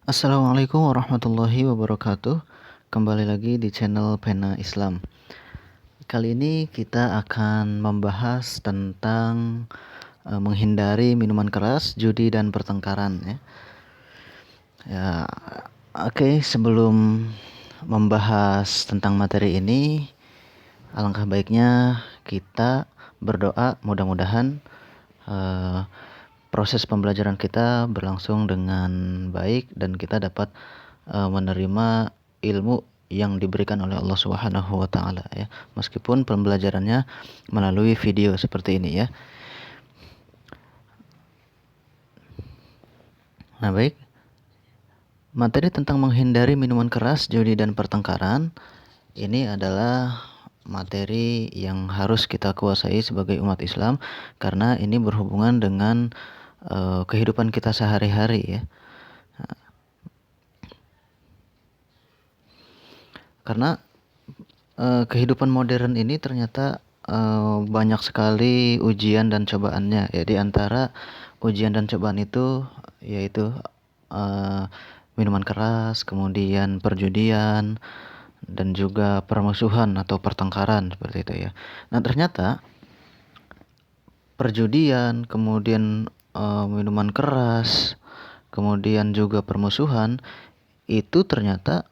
Assalamualaikum warahmatullahi wabarakatuh. Kembali lagi di channel Pena Islam. Kali ini kita akan membahas tentang menghindari minuman keras, judi dan pertengkaran ya. Ya, oke, sebelum membahas tentang materi ini, alangkah baiknya kita berdoa mudah-mudahan uh, proses pembelajaran kita berlangsung dengan baik dan kita dapat menerima ilmu yang diberikan oleh Allah Subhanahu wa taala ya. Meskipun pembelajarannya melalui video seperti ini ya. Nah, baik. Materi tentang menghindari minuman keras, judi dan pertengkaran ini adalah materi yang harus kita kuasai sebagai umat Islam karena ini berhubungan dengan kehidupan kita sehari-hari ya. Karena kehidupan modern ini ternyata banyak sekali ujian dan cobaannya ya. Di antara ujian dan cobaan itu yaitu minuman keras, kemudian perjudian dan juga permusuhan atau pertengkaran seperti itu ya. Nah, ternyata perjudian, kemudian minuman keras, kemudian juga permusuhan itu ternyata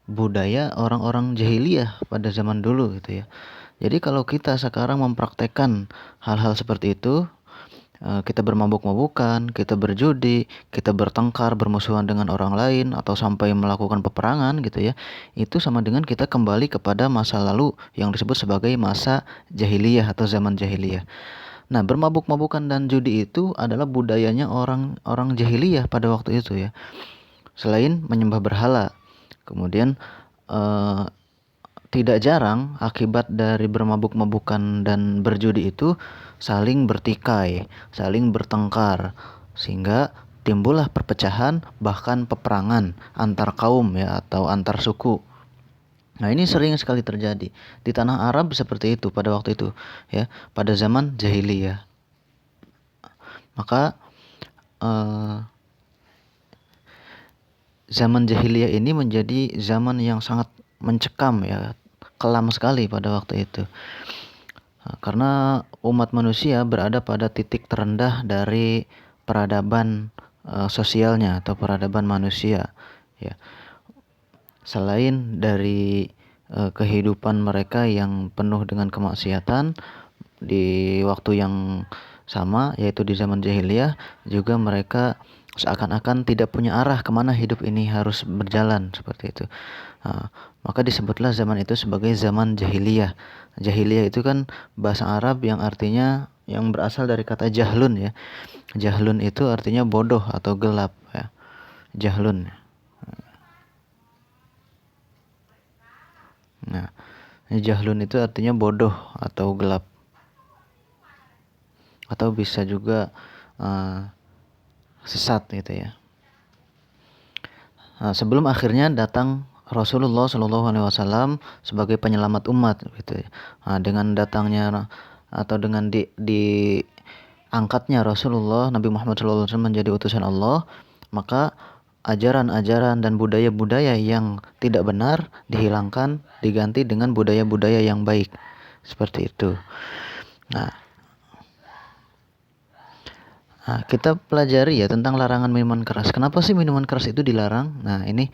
budaya orang-orang jahiliyah pada zaman dulu gitu ya. Jadi kalau kita sekarang mempraktekkan hal-hal seperti itu, kita bermabuk-mabukan, kita berjudi, kita bertengkar, bermusuhan dengan orang lain atau sampai melakukan peperangan gitu ya. Itu sama dengan kita kembali kepada masa lalu yang disebut sebagai masa jahiliyah atau zaman jahiliyah. Nah, bermabuk-mabukan dan judi itu adalah budayanya orang-orang jahiliyah pada waktu itu ya. Selain menyembah berhala. Kemudian eh, tidak jarang akibat dari bermabuk-mabukan dan berjudi itu saling bertikai, saling bertengkar, sehingga timbullah perpecahan bahkan peperangan antar kaum ya atau antar suku. Nah, ini sering sekali terjadi di tanah Arab seperti itu pada waktu itu ya, pada zaman jahiliyah. Maka eh, zaman jahiliyah ini menjadi zaman yang sangat mencekam ya, kelam sekali pada waktu itu. Karena umat manusia berada pada titik terendah dari peradaban sosialnya atau peradaban manusia ya. Selain dari kehidupan mereka yang penuh dengan kemaksiatan di waktu yang sama yaitu di zaman jahiliyah, juga mereka seakan-akan tidak punya arah kemana hidup ini harus berjalan seperti itu. Maka disebutlah zaman itu sebagai zaman jahiliyah. Jahiliyah itu kan bahasa Arab yang artinya yang berasal dari kata jahlun ya. Jahlun itu artinya bodoh atau gelap ya. Jahlun. Nah, jahlun itu artinya bodoh atau gelap. Atau bisa juga sesat gitu ya. Nah, sebelum akhirnya datang Rasulullah Shallallahu Alaihi Wasallam sebagai penyelamat umat gitu ya. Nah, dengan datangnya atau dengan diangkatnya Rasulullah Nabi Muhammad Shallallahu Alaihi Wasallam menjadi utusan Allah, maka ajaran-ajaran dan budaya-budaya yang tidak benar dihilangkan, diganti dengan budaya-budaya yang baik seperti itu. Nah, kita pelajari ya tentang larangan minuman keras. Kenapa sih minuman keras itu dilarang? Nah, ini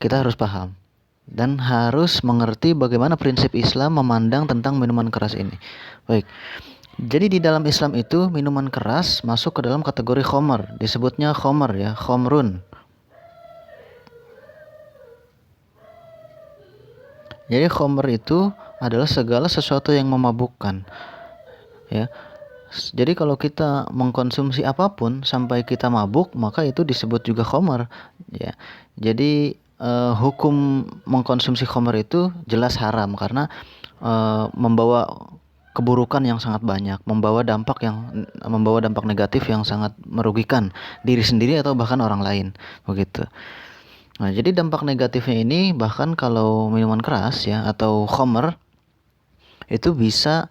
kita harus paham dan harus mengerti bagaimana prinsip Islam memandang tentang minuman keras ini. Baik. Jadi di dalam Islam itu minuman keras masuk ke dalam kategori khomer, disebutnya khomer ya, khomrun. Jadi khomer itu adalah segala sesuatu yang memabukkan ya. Jadi kalau kita mengkonsumsi apapun sampai kita mabuk, maka itu disebut juga khomer ya. Jadi hukum mengkonsumsi khomer itu jelas haram karena membawa keburukan yang sangat banyak, membawa dampak negatif yang sangat merugikan diri sendiri atau bahkan orang lain, begitu. Nah, jadi dampak negatifnya ini bahkan kalau minuman keras ya atau khomer itu bisa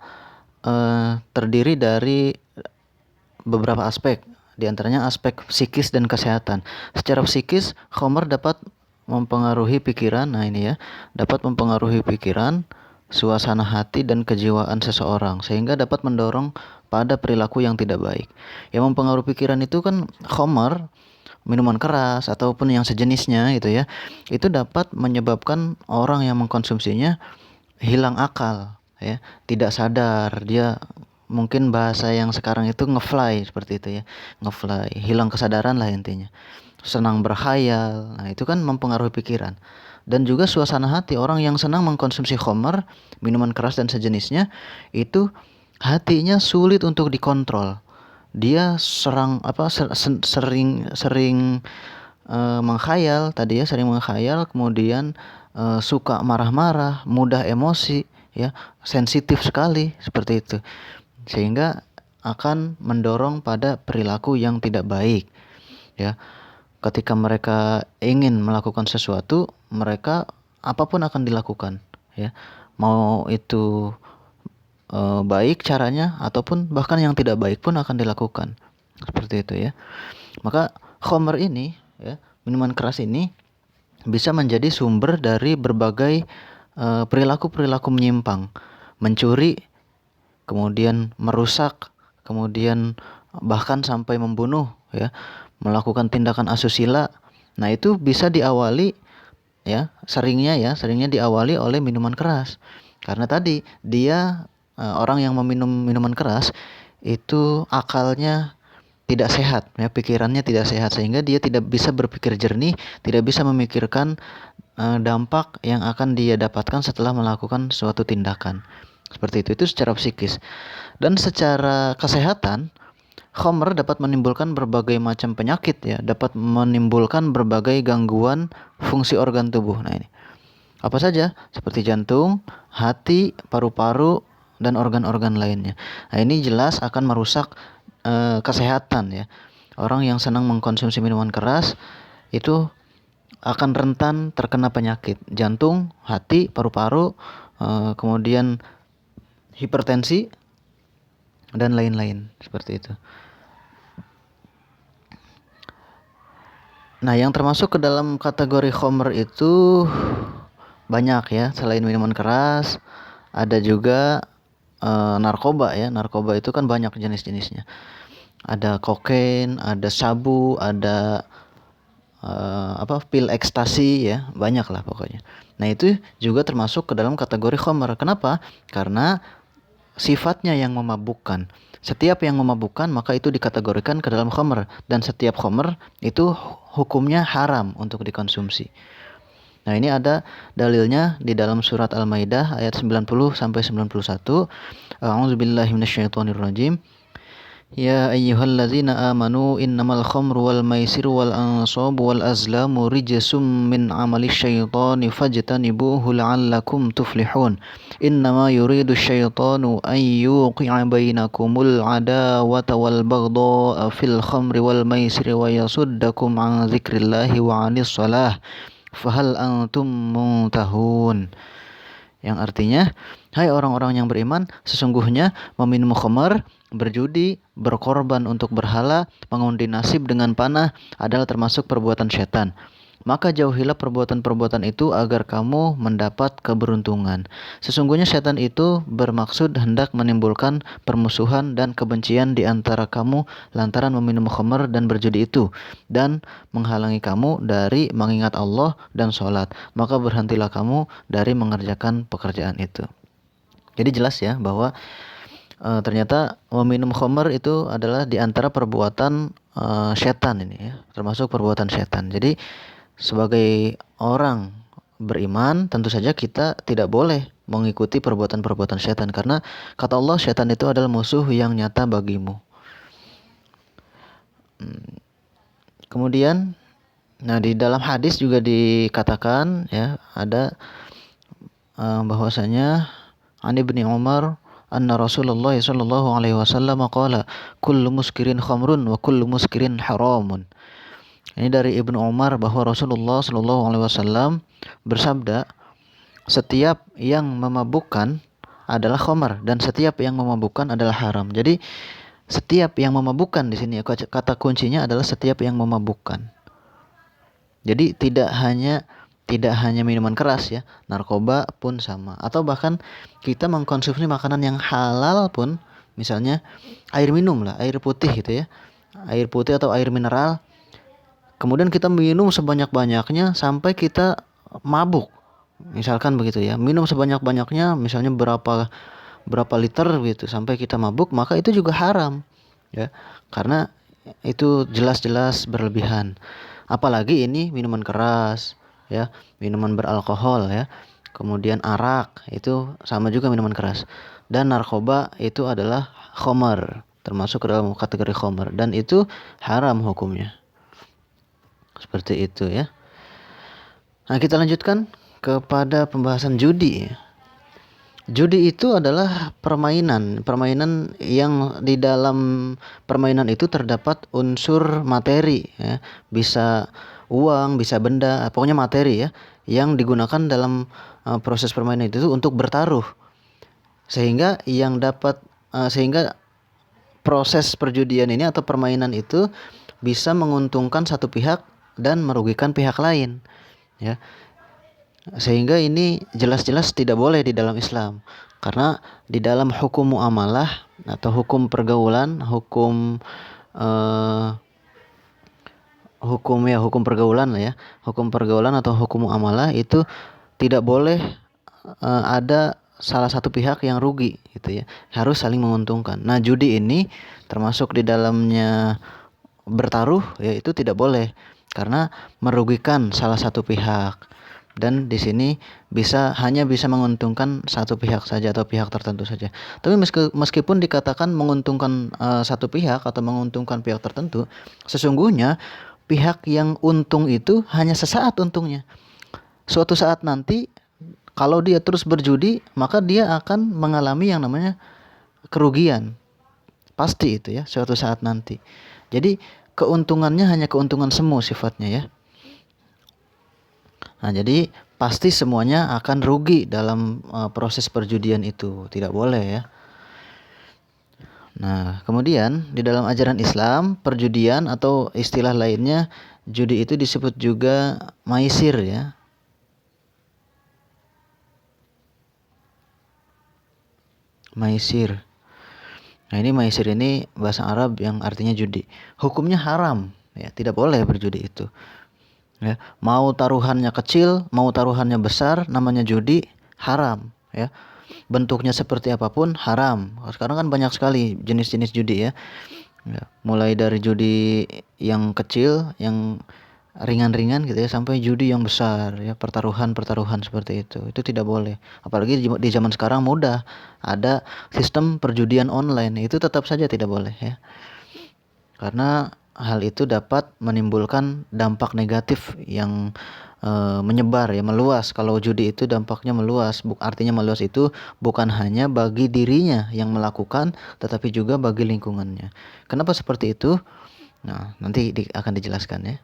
terdiri dari beberapa aspek Di antaranya aspek psikis dan kesehatan. Secara psikis, khamar dapat mempengaruhi pikiran. Nah, ini ya, dapat mempengaruhi pikiran, suasana hati dan kejiwaan seseorang sehingga dapat mendorong pada perilaku yang tidak baik. Yang mempengaruhi pikiran itu kan khamar, minuman keras ataupun yang sejenisnya gitu ya. Itu dapat menyebabkan orang yang mengkonsumsinya hilang akal ya, tidak sadar, dia mungkin bahasa yang sekarang itu ngefly seperti itu ya, ngefly, hilang kesadaran lah intinya, senang berkhayal. Nah, itu kan mempengaruhi pikiran. Dan juga suasana hati, orang yang senang mengkonsumsi khamar, minuman keras dan sejenisnya, itu hatinya sulit untuk dikontrol. Dia sering menghayal tadi ya, sering menghayal, kemudian suka marah-marah, mudah emosi ya, sensitif sekali seperti itu. Sehingga akan mendorong pada perilaku yang tidak baik ya. Ketika mereka ingin melakukan sesuatu, mereka apapun akan dilakukan ya. Mau itu baik caranya ataupun bahkan yang tidak baik pun akan dilakukan. Seperti itu ya. Maka khamr ini ya, minuman keras ini bisa menjadi sumber dari berbagai perilaku-perilaku menyimpang, mencuri, kemudian merusak, kemudian bahkan sampai membunuh ya, melakukan tindakan asusila. Nah, itu bisa diawali ya, seringnya diawali oleh minuman keras. Karena tadi dia orang yang meminum minuman keras itu akalnya tidak sehat ya, pikirannya tidak sehat sehingga dia tidak bisa berpikir jernih, tidak bisa memikirkan dampak yang akan dia dapatkan setelah melakukan suatu tindakan. Seperti itu secara psikis. Dan secara kesehatan, khamr dapat menimbulkan berbagai macam penyakit ya, dapat menimbulkan berbagai gangguan fungsi organ tubuh. Nah, ini apa saja? Seperti jantung, hati, paru-paru, dan organ-organ lainnya. Nah, ini jelas akan merusak kesehatan ya. Orang yang senang mengkonsumsi minuman keras itu akan rentan terkena penyakit jantung, hati, paru-paru, kemudian hipertensi dan lain-lain seperti itu. Nah, yang termasuk ke dalam kategori khamr itu banyak ya. Selain minuman keras, ada juga narkoba ya. Narkoba itu kan banyak jenis-jenisnya. Ada kokain, ada sabu, ada pil ekstasi ya, banyak lah pokoknya. Nah, itu juga termasuk ke dalam kategori khamr. Kenapa? Karena sifatnya yang memabukkan. Setiap yang memabukkan maka itu dikategorikan ke dalam khamr, dan setiap khamr itu hukumnya haram untuk dikonsumsi. Nah, ini ada dalilnya di dalam surat Al-Maidah ayat 90 sampai 91. A'udzubillahi minasyaitonirrajim. Ya ayyuhallazina amanu innamal khamru wal maisiru wal ansabu wal azlamu rijsum min amali syaitani fajtanibuhu la'allakum tuflihun. Innama yuridu syaitanu an yuqi'a bainakumul adawata wal baghdha'a fil khamri wal maisiri wa yasuddakum an dzikrillahi wa 'anis shalah fahal antum muntahun. Yang artinya, hai orang-orang yang beriman, sesungguhnya meminum khamar, berjudi, berkorban untuk berhala, mengundi nasib dengan panah adalah termasuk perbuatan setan. Maka jauhilah perbuatan-perbuatan itu agar kamu mendapat keberuntungan. Sesungguhnya setan itu bermaksud hendak menimbulkan permusuhan dan kebencian di antara kamu lantaran meminum khamar dan berjudi itu, dan menghalangi kamu dari mengingat Allah dan sholat. Maka berhentilah kamu dari mengerjakan pekerjaan itu. Jadi jelas ya bahwa ternyata meminum khamar itu adalah di antara perbuatan setan ini ya, termasuk perbuatan setan. Jadi sebagai orang beriman tentu saja kita tidak boleh mengikuti perbuatan-perbuatan setan, karena kata Allah setan itu adalah musuh yang nyata bagimu. Kemudian di dalam hadis juga dikatakan ya, ada bahwasanya An Ibni Umar anna Rasulullah sallallahu alaihi wasallam qala kullu muskirin khamrun wa kullu muskirin haramun. Ini dari Ibnu Umar bahwa Rasulullah sallallahu alaihi wasallam bersabda, setiap yang memabukkan adalah khamar dan setiap yang memabukkan adalah haram. Jadi Setiap yang memabukkan di sini, kata kuncinya adalah setiap yang memabukkan. Jadi tidak hanya minuman keras ya, narkoba pun sama. Atau bahkan kita mengkonsumsi makanan yang halal pun, misalnya air minum lah, air putih gitu ya. Air putih atau air mineral. Kemudian kita minum sebanyak-banyaknya sampai kita mabuk. Misalkan begitu ya. Minum sebanyak-banyaknya misalnya berapa berapa liter gitu sampai kita mabuk, maka itu juga haram ya. Karena itu jelas-jelas berlebihan. Apalagi ini minuman keras ya, minuman beralkohol ya. Kemudian arak itu sama juga minuman keras. Dan narkoba itu adalah khamar, termasuk ke dalam kategori khamar dan itu haram hukumnya. Seperti itu ya. Nah, kita lanjutkan kepada pembahasan judi. Judi itu adalah permainan yang di dalam permainan itu terdapat unsur materi ya. Bisa uang, bisa benda, pokoknya materi ya yang digunakan dalam proses permainan itu untuk bertaruh. Sehingga proses perjudian ini atau permainan itu bisa menguntungkan satu pihak dan merugikan pihak lain ya. Sehingga ini jelas-jelas tidak boleh di dalam Islam. Karena di dalam hukum muamalah atau hukum pergaulan, eh, hukum pergaulan lah ya. Hukum pergaulan atau hukum muamalah itu tidak boleh ada salah satu pihak yang rugi gitu ya. Harus saling menguntungkan. Nah, judi ini termasuk di dalamnya bertaruh ya, itu tidak boleh karena merugikan salah satu pihak. Dan di sini hanya bisa menguntungkan satu pihak saja atau pihak tertentu saja. Tapi meskipun dikatakan menguntungkan satu pihak atau menguntungkan pihak tertentu, sesungguhnya pihak yang untung itu hanya sesaat untungnya. Suatu saat nanti kalau dia terus berjudi, maka dia akan mengalami yang namanya kerugian. Pasti itu ya, suatu saat nanti. Jadi keuntungannya hanya keuntungan semu sifatnya ya. Nah, jadi pasti semuanya akan rugi dalam proses perjudian itu. Tidak boleh ya. Nah, kemudian di dalam ajaran Islam, perjudian atau istilah lainnya judi itu disebut juga maisir ya. Maisir. Nah, ini maisir ini bahasa Arab yang artinya judi. Hukumnya haram ya, tidak boleh berjudi itu. Ya, mau taruhannya kecil, mau taruhannya besar, namanya judi haram ya. Bentuknya seperti apapun haram. Sekarang kan banyak sekali jenis-jenis judi ya. Ya, mulai dari judi yang kecil, yang ringan-ringan gitu ya, sampai judi yang besar ya, pertaruhan seperti itu. Itu tidak boleh. Apalagi di zaman sekarang mudah ada sistem perjudian online, itu tetap saja tidak boleh ya. Karena hal itu dapat menimbulkan dampak negatif yang menyebar ya, meluas. Kalau judi itu dampaknya meluas. Artinya meluas itu bukan hanya bagi dirinya yang melakukan, tetapi juga bagi lingkungannya. Kenapa seperti itu? Nah, nanti akan dijelaskan ya.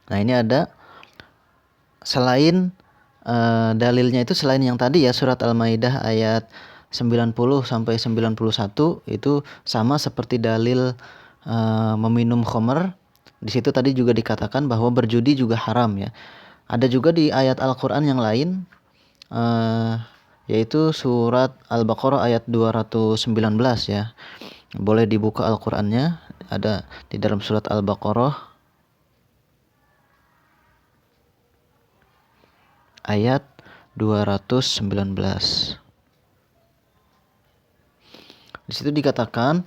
Nah, ini ada selain dalilnya itu, selain yang tadi ya, surat Al-Maidah ayat 90 sampai 91 itu sama seperti dalil meminum khamr. Di situ tadi juga dikatakan bahwa berjudi juga haram ya. Ada juga di ayat Al-Qur'an yang lain yaitu surat Al-Baqarah ayat 219 ya. Boleh dibuka Al-Qur'annya, ada di dalam surat Al-Baqarah ayat 219. Di situ dikatakan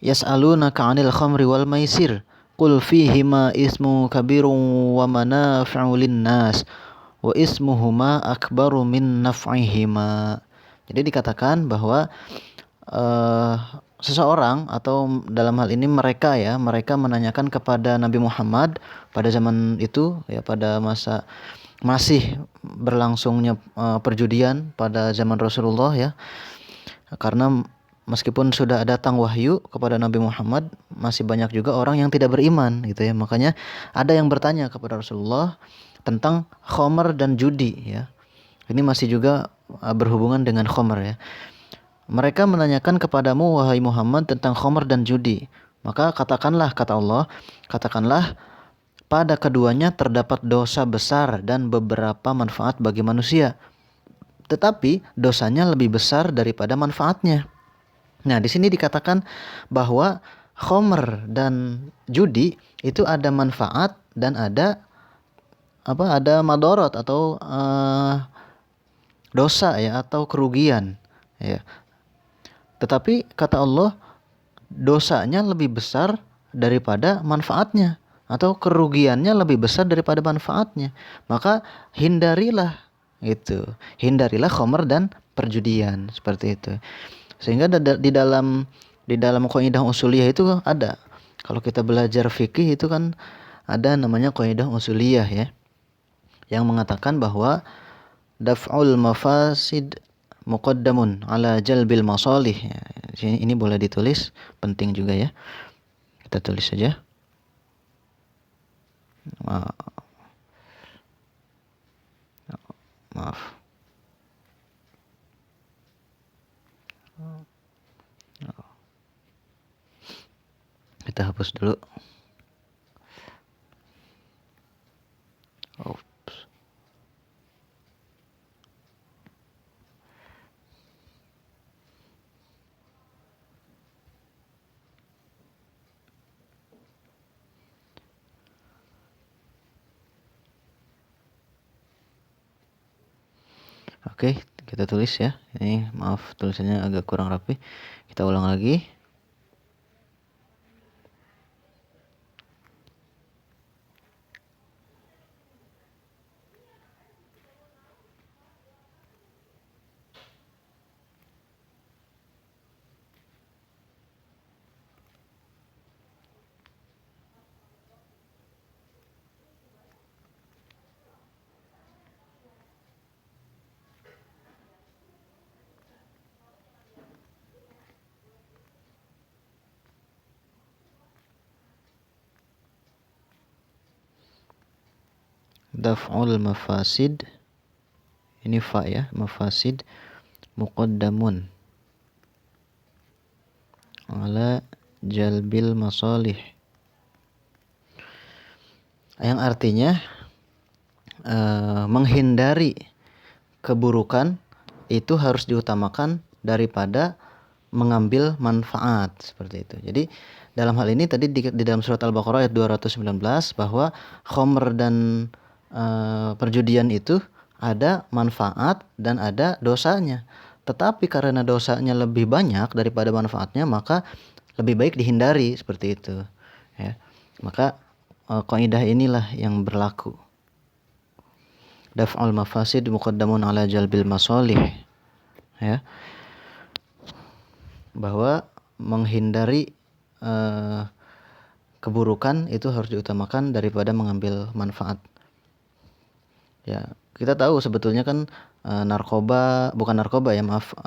yas'alunaka 'anil khamri wal maisir qul fihima ismu kabirun wa manafi'u lin-nas wa ismuhuma akbaru min naf'ihima. Jadi dikatakan bahwa seseorang atau dalam hal ini mereka menanyakan kepada Nabi Muhammad pada zaman itu ya, pada masa masih berlangsungnya perjudian pada zaman Rasulullah ya. Karena meskipun sudah datang wahyu kepada Nabi Muhammad, masih banyak juga orang yang tidak beriman gitu ya. Makanya ada yang bertanya kepada Rasulullah tentang khamr dan judi ya. Ini masih juga berhubungan dengan khamr ya. Mereka menanyakan kepadamu wahai Muhammad tentang khamr dan judi. Maka katakanlah, kata Allah, katakanlah pada keduanya terdapat dosa besar dan beberapa manfaat bagi manusia. Tetapi dosanya lebih besar daripada manfaatnya. Nah, di sini dikatakan bahwa khamr dan judi itu ada manfaat dan ada ada madorot atau dosa ya, atau kerugian ya. Tetapi kata Allah, dosanya lebih besar daripada manfaatnya, atau kerugiannya lebih besar daripada manfaatnya. Maka hindarilah itu. Hindarilah khamr dan perjudian, seperti itu. Sehingga di dalam kaidah usuliyah itu ada. Kalau kita belajar fikih itu kan ada namanya kaidah usuliyah ya, yang mengatakan bahwa daf'ul mafasid muqaddamun ala jalbil masalih. Ya, ini boleh ditulis, penting juga ya. Kita tulis saja. Maaf. Kita hapus dulu. Oops. Oke, kita tulis ya. Ini maaf tulisannya agak kurang rapi. Kita ulang lagi. Daf'ul mafasid, ini fa ya, mafasid muqaddamun ala jalbil masalih, yang artinya menghindari keburukan itu harus diutamakan daripada mengambil manfaat, seperti itu. Jadi dalam hal ini tadi di dalam surat Al-Baqarah ayat 219 bahwa khamr dan perjudian itu ada manfaat dan ada dosanya. Tetapi karena dosanya lebih banyak daripada manfaatnya, maka lebih baik dihindari, seperti itu ya. Maka kaidah inilah yang berlaku. Daf'ul mafasid muqaddamun ala jalbil masalih ya. Bahwa menghindari keburukan itu harus diutamakan daripada mengambil manfaat. Ya, kita tahu sebetulnya kan bukan narkoba ya, maaf,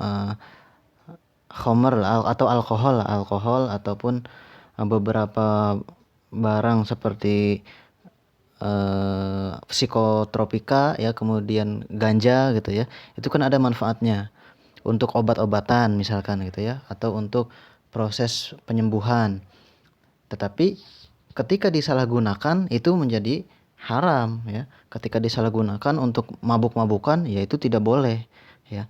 khamr atau alkohol ataupun beberapa barang seperti psikotropika ya, kemudian ganja gitu ya. Itu kan ada manfaatnya untuk obat-obatan misalkan gitu ya, atau untuk proses penyembuhan. Tetapi ketika disalahgunakan itu menjadi haram ya. Ketika disalahgunakan untuk mabuk-mabukan, ya itu tidak boleh ya.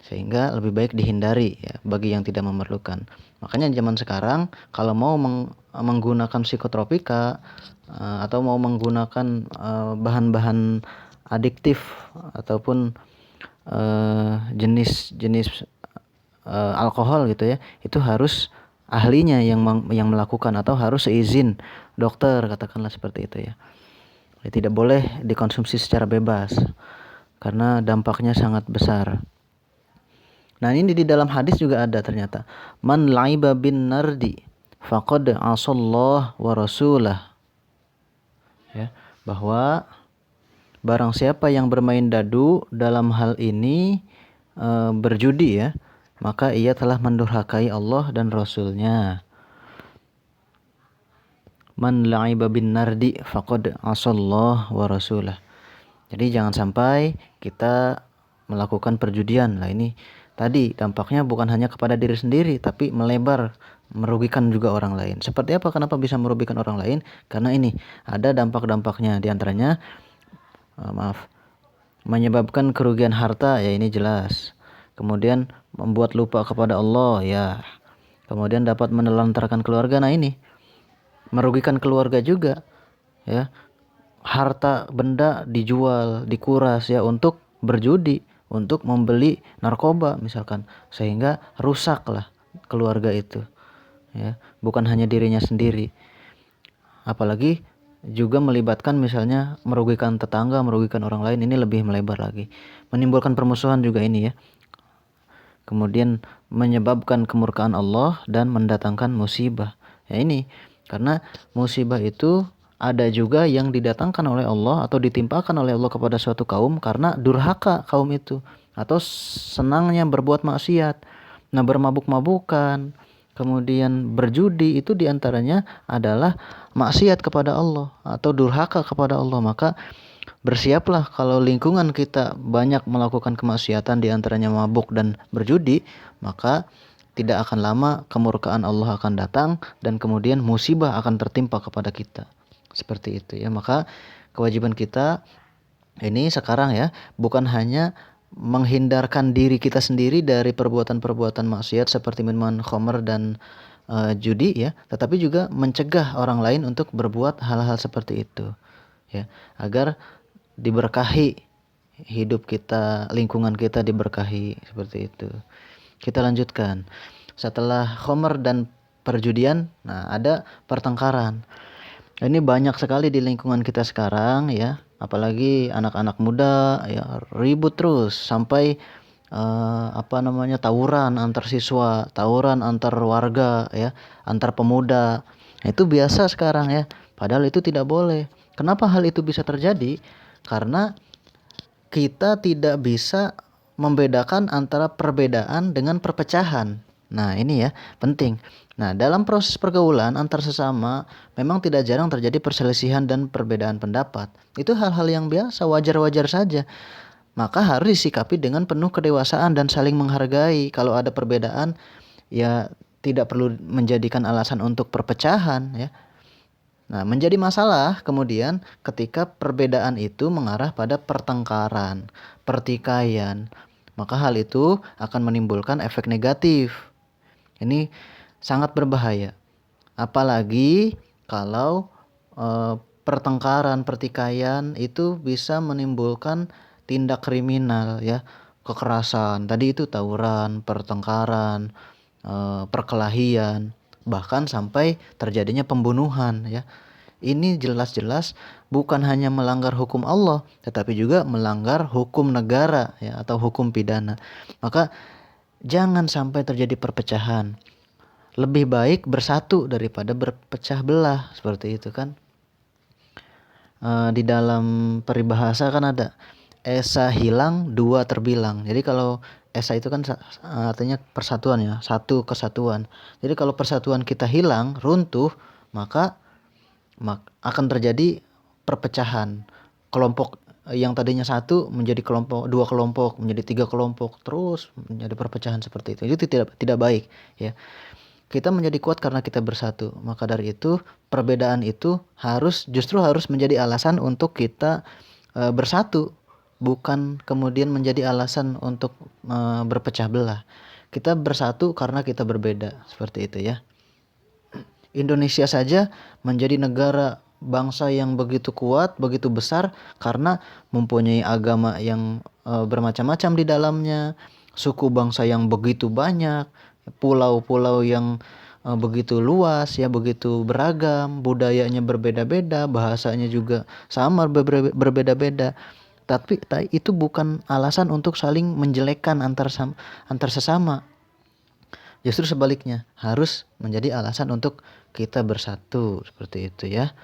Sehingga lebih baik dihindari ya bagi yang tidak memerlukan. Makanya zaman sekarang kalau mau menggunakan psikotropika atau mau menggunakan bahan-bahan adiktif ataupun jenis-jenis alkohol gitu ya, itu harus ahlinya yang melakukan, atau harus seizin dokter, katakanlah seperti itu ya. Tidak boleh dikonsumsi secara bebas karena dampaknya sangat besar. Nah, ini di dalam hadis juga ada ternyata, man laiba bin nardi faqad asallah wa rasulah ya, bahwa barang siapa yang bermain dadu dalam hal ini berjudi ya, maka ia telah mendurhakai Allah dan Rasulnya. Man la'iba bin nardi faqad asallah wa rasulah. Jadi jangan sampai kita melakukan perjudian. Lah ini tadi dampaknya bukan hanya kepada diri sendiri tapi melebar, merugikan juga orang lain. Seperti apa? Kenapa bisa merugikan orang lain? Karena ini ada dampak-dampaknya, diantaranya menyebabkan kerugian harta, ya ini jelas. Kemudian membuat lupa kepada Allah, ya. Kemudian dapat menelantarkan keluarga, nah ini merugikan keluarga juga, ya. Harta benda dijual, dikuras ya untuk berjudi, untuk membeli narkoba misalkan, sehingga rusaklah keluarga itu, ya. Bukan hanya dirinya sendiri, apalagi juga melibatkan misalnya merugikan tetangga, merugikan orang lain, ini lebih melebar lagi. Menimbulkan permusuhan juga ini ya. Kemudian menyebabkan kemurkaan Allah dan mendatangkan musibah. Ya ini, karena musibah itu ada juga yang didatangkan oleh Allah atau ditimpakan oleh Allah kepada suatu kaum karena durhaka kaum itu atau senangnya berbuat maksiat. Nah, bermabuk-mabukan, kemudian berjudi, itu diantaranya adalah maksiat kepada Allah atau durhaka kepada Allah. Maka bersiaplah kalau lingkungan kita banyak melakukan kemaksiatan, diantaranya mabuk dan berjudi, maka tidak akan lama kemurkaan Allah akan datang dan kemudian musibah akan tertimpa kepada kita. Seperti itu ya. Maka kewajiban kita ini sekarang ya, bukan hanya menghindarkan diri kita sendiri dari perbuatan-perbuatan maksiat seperti minuman khamr dan judi ya, tetapi juga mencegah orang lain untuk berbuat hal-hal seperti itu ya, agar diberkahi hidup kita, lingkungan kita diberkahi, seperti itu. Kita lanjutkan. Setelah khamr dan perjudian, nah ada pertengkaran. Ini banyak sekali di lingkungan kita sekarang ya, apalagi anak-anak muda ya, ribut terus sampai tawuran antar siswa, tawuran antar warga ya, antar pemuda. Itu biasa sekarang ya, padahal itu tidak boleh. Kenapa hal itu bisa terjadi? Karena kita tidak bisa membedakan antara perbedaan dengan perpecahan. Nah, ini ya penting. Nah, dalam proses pergaulan antar sesama memang tidak jarang terjadi perselisihan dan perbedaan pendapat. Itu hal-hal yang biasa, wajar-wajar saja. Maka harus disikapi dengan penuh kedewasaan dan saling menghargai. Kalau ada perbedaan, ya tidak perlu menjadikan alasan untuk perpecahan ya. Nah, menjadi masalah kemudian ketika perbedaan itu mengarah pada pertengkaran, pertikaian. Maka hal itu akan menimbulkan efek negatif. Ini sangat berbahaya. Apalagi kalau pertengkaran, pertikaian itu bisa menimbulkan tindak kriminal ya, kekerasan. Tadi itu tawuran, pertengkaran, perkelahian, bahkan sampai terjadinya pembunuhan ya. Ini jelas-jelas bukan hanya melanggar hukum Allah, tetapi juga melanggar hukum negara ya, atau hukum pidana. Maka jangan sampai terjadi perpecahan. Lebih baik bersatu daripada berpecah belah, seperti itu kan. Di dalam peribahasa kan ada esa hilang dua terbilang. Jadi kalau esa itu kan artinya persatuan ya, satu kesatuan. Jadi kalau persatuan kita hilang, runtuh, maka akan terjadi perpecahan. Kelompok yang tadinya satu menjadi kelompok, dua kelompok, menjadi tiga kelompok, terus menjadi perpecahan seperti itu. Itu tidak baik ya. Kita menjadi kuat karena kita bersatu. Maka dari itu perbedaan itu justru harus menjadi alasan untuk kita bersatu, bukan kemudian menjadi alasan untuk berpecah belah. Kita bersatu karena kita berbeda, seperti itu ya. Indonesia saja menjadi negara bangsa yang begitu kuat, begitu besar karena mempunyai agama yang bermacam-macam di dalamnya, suku bangsa yang begitu banyak, pulau-pulau yang begitu luas ya, begitu beragam, budayanya berbeda-beda, bahasanya juga sama berbeda-beda. Tapi itu bukan alasan untuk saling menjelekkan antar sesama. Justru sebaliknya, harus menjadi alasan untuk kita bersatu, seperti itu ya.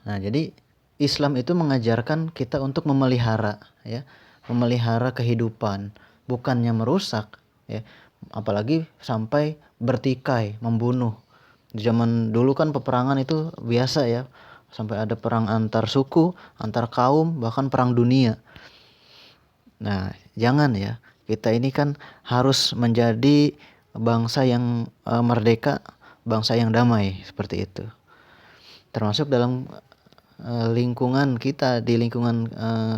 Nah, jadi Islam itu mengajarkan kita untuk memelihara ya, memelihara kehidupan, bukannya merusak ya. Apalagi sampai bertikai, membunuh. Di zaman dulu kan peperangan itu biasa ya, sampai ada perang antar suku, antar kaum, bahkan perang dunia. Nah, jangan ya. Kita ini kan harus menjadi bangsa yang merdeka, bangsa yang damai seperti itu. Termasuk dalam lingkungan kita, di lingkungan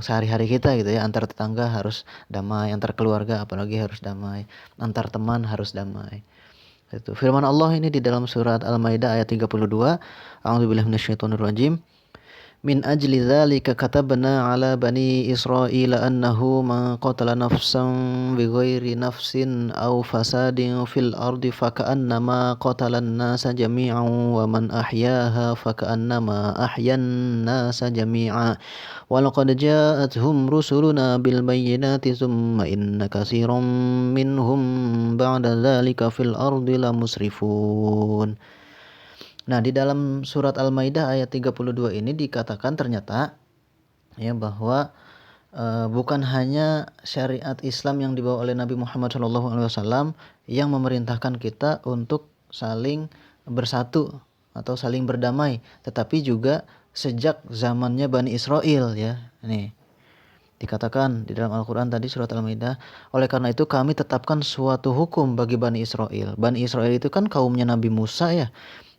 sehari-hari kita gitu ya, antar tetangga harus damai, antar keluarga apalagi harus damai, antar teman harus damai. Itu firman Allah ini di dalam surat Al-Maidah ayat 32. A'udzubillahi minasyaitonirrajim. Min ajli dzalika katabna ala bani Israila annahu man qatala nafsan bighairi nafsin aw fasadin fil ardi faka'annama qatalan nasa jami'an wa man ahyaha faka'annama ahyan nasa jami'a wa laqad ja'atuhum rusuluna bil bayyinati tsumma inna katsiran minhum ba'da dzalika fil ardi lamusrifun. Nah, di dalam surat Al-Maidah ayat 32 ini dikatakan ternyata ya bahwa bukan hanya syariat Islam yang dibawa oleh Nabi Muhammad SAW yang memerintahkan kita untuk saling bersatu atau saling berdamai, tetapi juga sejak zamannya Bani Israel ya. Nih, dikatakan di dalam Al-Quran tadi surat Al-Maidah, oleh karena itu kami tetapkan suatu hukum bagi Bani Israel. Bani Israel itu kan kaumnya Nabi Musa ya.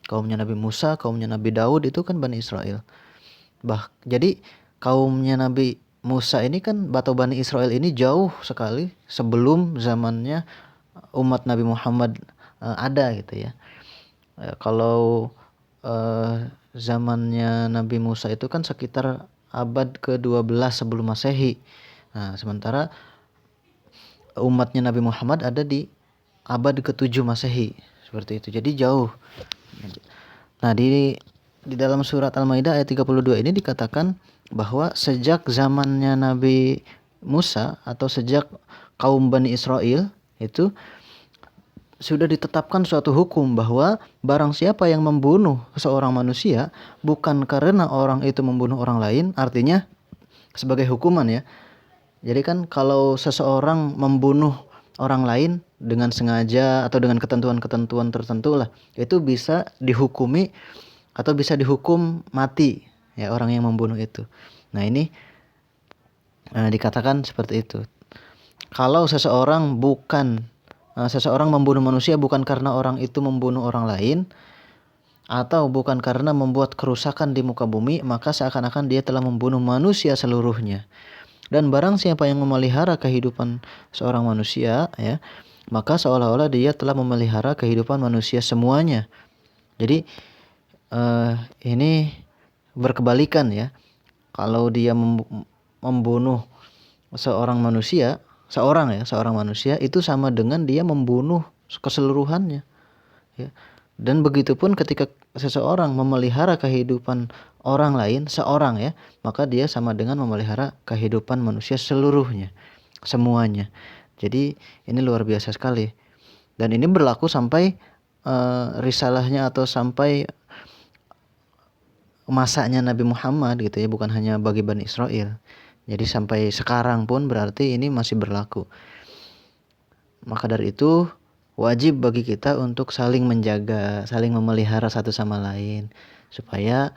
Kaumnya Nabi Musa, kaumnya Nabi Daud itu kan Bani Israel. Jadi kaumnya Nabi Musa ini kan atau Bani Israel ini jauh sekali sebelum zamannya umat Nabi Muhammad ada gitu ya. Kalau zamannya Nabi Musa itu kan sekitar abad ke-12 sebelum Masehi. Nah, sementara umatnya Nabi Muhammad ada di abad ke-7 Masehi. Seperti itu. Jadi jauh. Nah, di dalam surat Al-Maidah ayat 32 ini dikatakan bahwa sejak zamannya Nabi Musa atau sejak kaum Bani Israel itu sudah ditetapkan suatu hukum bahwa barang siapa yang membunuh seorang manusia bukan karena orang itu membunuh orang lain, artinya sebagai hukuman ya. Jadi kan kalau seseorang membunuh orang lain dengan sengaja atau dengan ketentuan-ketentuan tertentu lah, itu bisa dihukumi atau bisa dihukum mati ya orang yang membunuh itu. Nah, ini dikatakan seperti itu. Kalau seseorang membunuh manusia bukan karena orang itu membunuh orang lain atau bukan karena membuat kerusakan di muka bumi, maka seakan-akan dia telah membunuh manusia seluruhnya. Dan barang siapa yang memelihara kehidupan seorang manusia ya, maka seolah-olah dia telah memelihara kehidupan manusia semuanya. Jadi ini berkebalikan ya. Kalau dia membunuh seorang manusia itu sama dengan dia membunuh keseluruhannya ya. Dan begitupun ketika seseorang memelihara kehidupan orang lain, seorang ya, maka dia sama dengan memelihara kehidupan manusia seluruhnya, semuanya. Jadi ini luar biasa sekali. Dan ini berlaku sampai risalahnya atau sampai masanya Nabi Muhammad gitu ya, bukan hanya bagi Bani Israel. Jadi sampai sekarang pun berarti ini masih berlaku. Maka dari itu wajib bagi kita untuk saling menjaga, saling memelihara satu sama lain supaya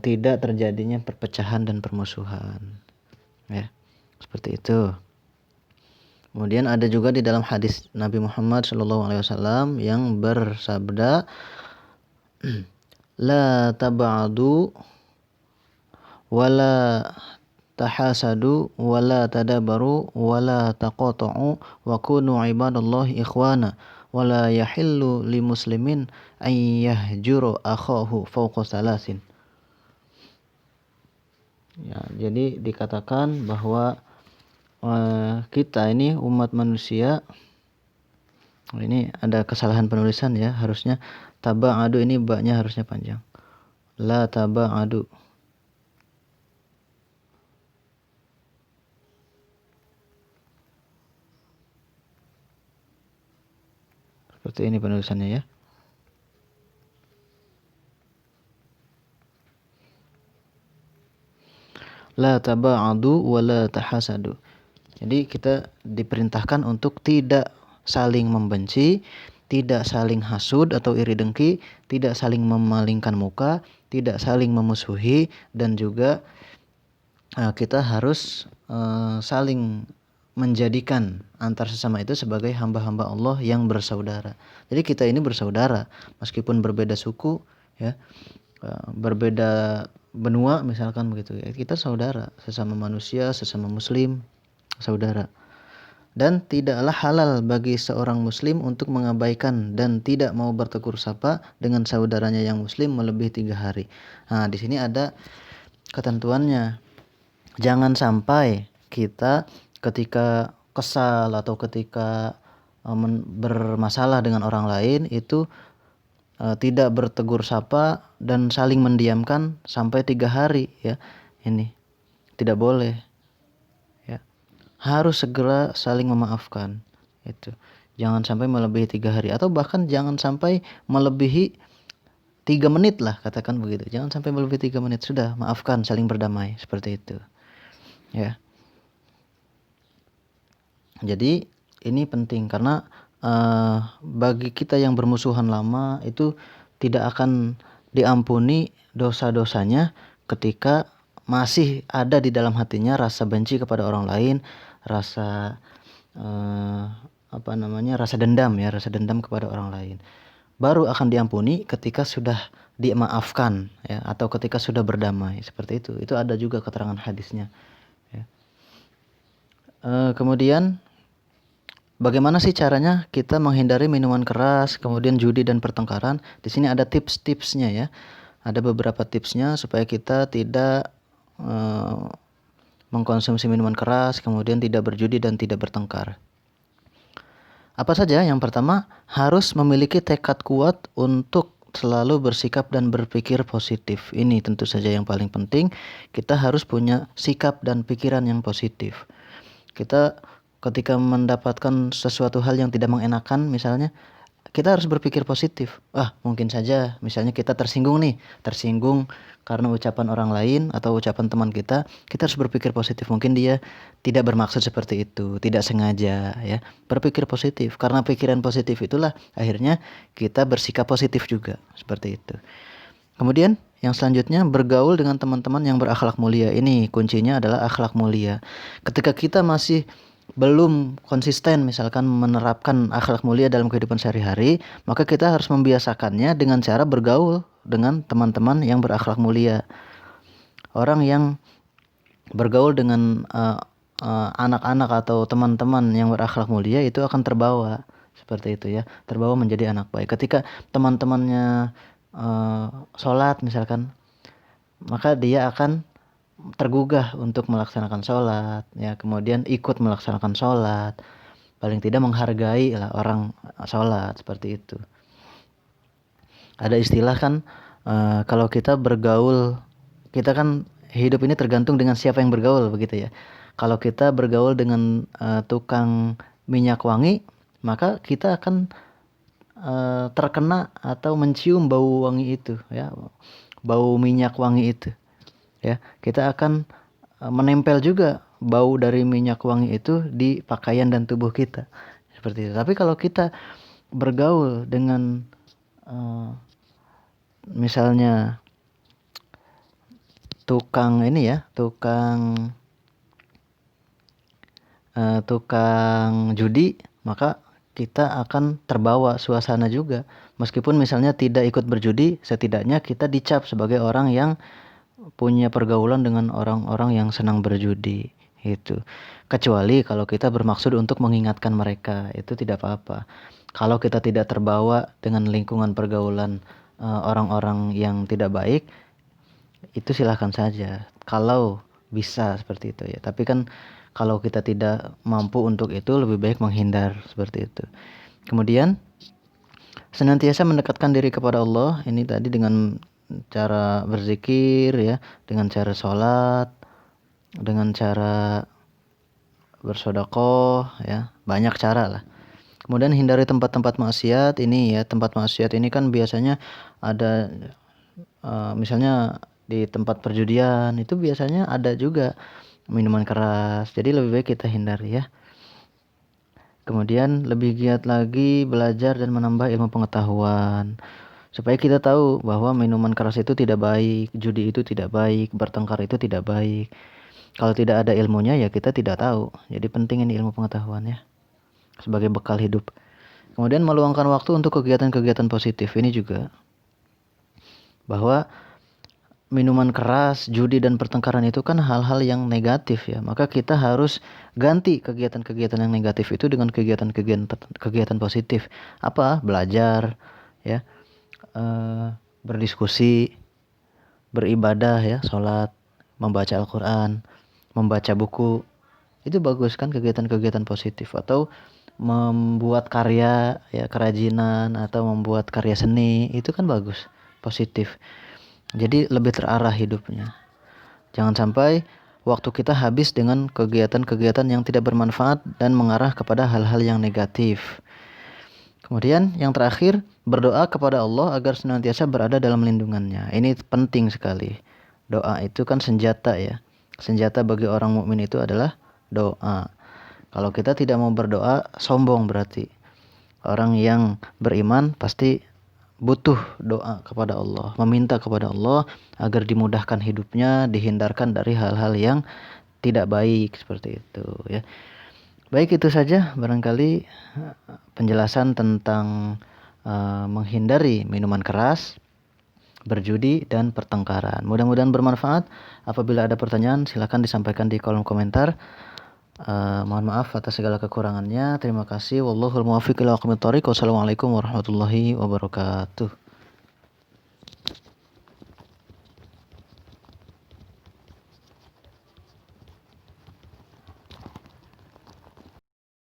tidak terjadinya perpecahan dan permusuhan. Ya, seperti itu. Kemudian ada juga di dalam hadis Nabi Muhammad SAW yang bersabda, la taba'adu wala tahasadu wala tadabaru wala taqata'u wa kunu ibadallahi ikhwana wala yahillu li muslimin an yahjuru akhahu fawqa salasin. Ya, jadi dikatakan bahwa kita ini umat manusia, ini ada kesalahan penulisan ya, harusnya taba'adu, ini ba-nya harusnya panjang. La taba'adu. Seperti ini penulisannya ya. La taba'adu wa la tahasadu. Jadi kita diperintahkan untuk tidak saling membenci, tidak saling hasud atau iri dengki, tidak saling memalingkan muka, tidak saling memusuhi, dan juga kita harus saling menjadikan antar sesama itu sebagai hamba-hamba Allah yang bersaudara. Jadi kita ini bersaudara meskipun berbeda suku ya, berbeda benua misalkan begitu ya, kita saudara, sesama manusia, sesama muslim, saudara. Dan tidaklah halal bagi seorang muslim untuk mengabaikan dan tidak mau bertegur sapa dengan saudaranya yang muslim melebihi 3 hari. Nah, di sini ada ketentuannya. Jangan sampai kita ketika kesal atau ketika bermasalah dengan orang lain itu tidak bertegur sapa dan saling mendiamkan sampai 3 hari ya. Ini tidak boleh. Harus segera saling memaafkan itu. Jangan sampai melebihi 3 hari atau bahkan jangan sampai melebihi 3 menit lah, katakan begitu. Jangan sampai melebihi 3 menit, sudah maafkan, saling berdamai seperti itu. Ya. Jadi ini penting karena bagi kita yang bermusuhan lama itu tidak akan diampuni dosa-dosanya ketika masih ada di dalam hatinya rasa benci kepada orang lain, rasa rasa dendam ya, rasa dendam kepada orang lain. Baru akan diampuni ketika sudah dimaafkan ya, atau ketika sudah berdamai, seperti itu. Itu ada juga keterangan hadisnya ya. Kemudian bagaimana sih caranya kita menghindari minuman keras, kemudian judi dan pertengkaran? Di sini ada tips-tipsnya ya. Ada beberapa tipsnya supaya kita tidak mengkonsumsi minuman keras, kemudian tidak berjudi dan tidak bertengkar. Apa saja? Yang pertama, harus memiliki tekad kuat untuk selalu bersikap dan berpikir positif. Ini tentu saja yang paling penting. Kita harus punya sikap dan pikiran yang positif. Kita ketika mendapatkan sesuatu hal yang tidak mengenakan misalnya, kita harus berpikir positif. Mungkin saja misalnya kita tersinggung karena ucapan orang lain atau ucapan teman kita harus berpikir positif. Mungkin dia tidak bermaksud seperti itu, tidak sengaja ya. Berpikir positif, karena pikiran positif itulah akhirnya kita bersikap positif juga, seperti itu. Kemudian yang selanjutnya, bergaul dengan teman-teman yang berakhlak mulia. Ini kuncinya adalah akhlak mulia. Ketika kita masih belum konsisten misalkan menerapkan akhlak mulia dalam kehidupan sehari-hari, maka kita harus membiasakannya dengan cara bergaul dengan teman-teman yang berakhlak mulia. Orang yang bergaul dengan anak-anak atau teman-teman yang berakhlak mulia itu akan terbawa seperti itu ya, terbawa menjadi anak baik. Ketika teman-temannya sholat misalkan, maka dia akan tergugah untuk melaksanakan sholat ya, kemudian ikut melaksanakan sholat, paling tidak menghargai lah orang sholat, seperti itu. Ada istilah kan, kalau kita bergaul, kita kan hidup ini tergantung dengan siapa yang bergaul begitu ya. Kalau kita bergaul dengan tukang minyak wangi, maka kita akan terkena atau mencium bau wangi itu ya, bau minyak wangi itu ya. Kita akan menempel juga bau dari minyak wangi itu di pakaian dan tubuh kita, seperti itu. Tapi kalau kita bergaul dengan misalnya tukang judi, maka kita akan terbawa suasana juga. Meskipun misalnya tidak ikut berjudi, setidaknya kita dicap sebagai orang yang punya pergaulan dengan orang-orang yang senang berjudi itu. Kecuali kalau kita bermaksud untuk mengingatkan mereka, itu tidak apa-apa. Kalau kita tidak terbawa dengan lingkungan pergaulan orang-orang yang tidak baik, itu silahkan saja kalau bisa seperti itu ya. Tapi kan kalau kita tidak mampu untuk itu, lebih baik menghindar, seperti itu. Kemudian senantiasa mendekatkan diri kepada Allah, ini tadi dengan cara berzikir ya, dengan cara sholat, dengan cara bersedekah ya, banyak cara lah. Kemudian hindari tempat-tempat maksiat. Ini ya, tempat maksiat ini kan biasanya ada misalnya di tempat perjudian itu biasanya ada juga minuman keras, jadi lebih baik kita hindari ya. Kemudian lebih giat lagi belajar dan menambah ilmu pengetahuan, supaya kita tahu bahwa minuman keras itu tidak baik, judi itu tidak baik, bertengkar itu tidak baik. Kalau tidak ada ilmunya ya kita tidak tahu. Jadi penting ini ilmu pengetahuan ya, sebagai bekal hidup. Kemudian meluangkan waktu untuk kegiatan-kegiatan positif ini juga, bahwa minuman keras, judi dan pertengkaran itu kan hal-hal yang negatif ya. Maka kita harus ganti kegiatan-kegiatan yang negatif itu dengan kegiatan positif. Apa? Belajar ya, berdiskusi, beribadah ya, sholat, membaca Al-Quran, membaca buku. Itu bagus kan, kegiatan-kegiatan positif. Atau membuat karya ya, kerajinan atau membuat karya seni, itu kan bagus, positif. Jadi lebih terarah hidupnya. Jangan sampai waktu kita habis dengan kegiatan-kegiatan yang tidak bermanfaat dan mengarah kepada hal-hal yang negatif. Kemudian yang terakhir, berdoa kepada Allah agar senantiasa berada dalam lindungannya. Ini penting sekali. Doa itu kan senjata ya. Senjata bagi orang mukmin itu adalah doa. Kalau kita tidak mau berdoa, sombong berarti. Orang yang beriman pasti butuh doa kepada Allah, meminta kepada Allah agar dimudahkan hidupnya, dihindarkan dari hal-hal yang tidak baik seperti itu ya. Baik, itu saja barangkali penjelasan tentang menghindari minuman keras, berjudi dan pertengkaran. Mudah-mudahan bermanfaat. Apabila ada pertanyaan silakan disampaikan di kolom komentar. Mohon maaf atas segala kekurangannya. Terima kasih. Wallahul muwaffiq ila aqwamit thoriq. Wassalamualaikum warahmatullahi wabarakatuh.